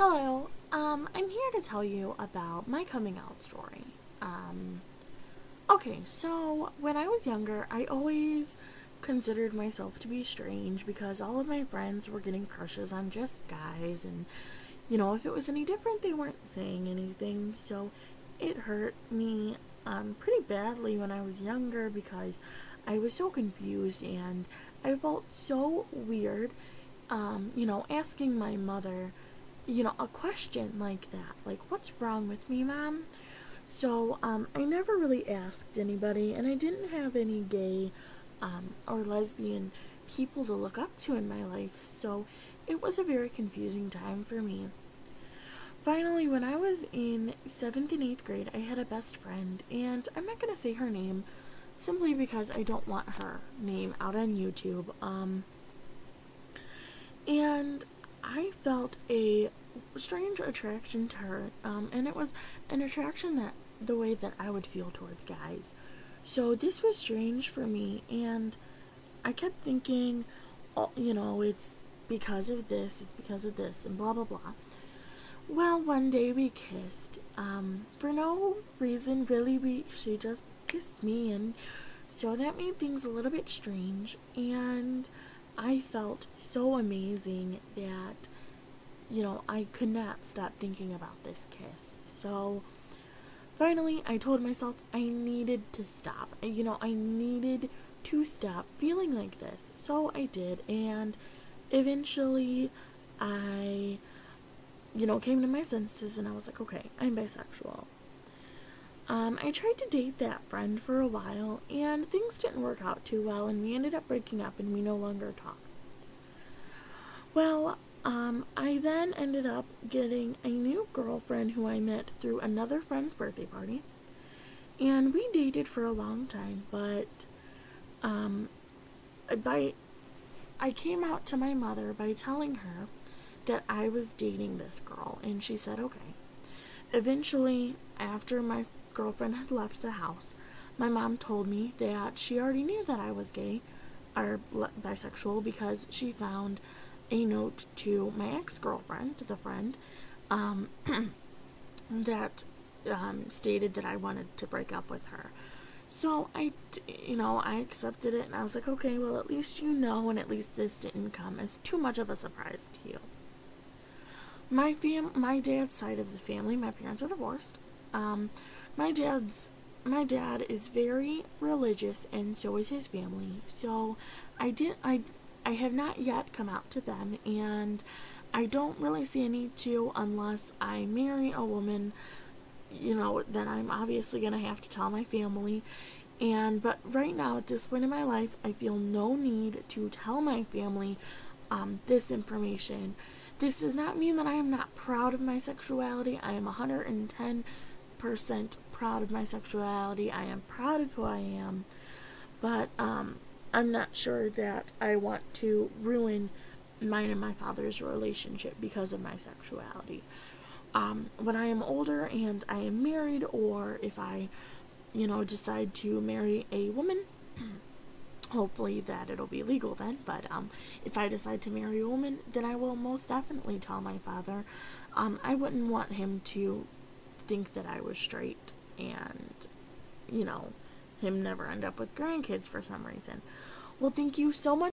Hello, I'm here to tell you about my coming out story. Okay, so when I was younger, I always considered myself to be strange because all of my friends were getting crushes on just guys, and if it was any different, they weren't saying anything, so it hurt me pretty badly when I was younger because I was so confused and I felt so weird, asking my mother a question like that. Like, what's wrong with me, Mom? So, I never really asked anybody, and I didn't have any gay or lesbian people to look up to in my life, so it was a very confusing time for me. Finally, when I was in 7th and 8th grade, I had a best friend, and I'm not going to say her name simply because I don't want her name out on YouTube. And I felt a strange attraction to her, and it was an attraction that the way that I would feel towards guys. So this was strange for me, and I kept thinking, oh, it's it's because of this, and blah blah blah. Well, one day we kissed, for no reason really. She just kissed me, and so that made things a little bit strange, and I felt so amazing that I could not stop thinking about this kiss. So finally, I told myself I needed to stop. I needed to stop feeling like this. So I did, and eventually I, came to my senses and I was like, okay, I'm bisexual. I tried to date that friend for a while, and things didn't work out too well, and we ended up breaking up, and we no longer talk. Well, I then ended up getting a new girlfriend who I met through another friend's birthday party, and we dated for a long time, but, by I came out to my mother by telling her that I was dating this girl, and she said okay. Eventually, after my girlfriend had left the house, my mom told me that she already knew that I was gay or bisexual because she found a note to my ex-girlfriend, the friend, that stated that I wanted to break up with her. So I accepted it, and I was like, okay, well, at least and at least this didn't come as too much of a surprise to you. My dad's side of the family, my parents are divorced. My dad is very religious, and so is his family. So I have not yet come out to them, and I don't really see a need to unless I marry a woman. Then I'm obviously gonna have to tell my family. But right now, at this point in my life, I feel no need to tell my family this information. This does not mean that I am not proud of my sexuality. I am 110% proud of my sexuality. I am proud of who I am. But I'm not sure that I want to ruin mine and my father's relationship because of my sexuality. When I am older and I am married, or if I, decide to marry a woman, hopefully that it'll be legal then, but if I decide to marry a woman, then I will most definitely tell my father. I wouldn't want him to think that I was straight and, him never end up with grandkids for some reason. Well, thank you so much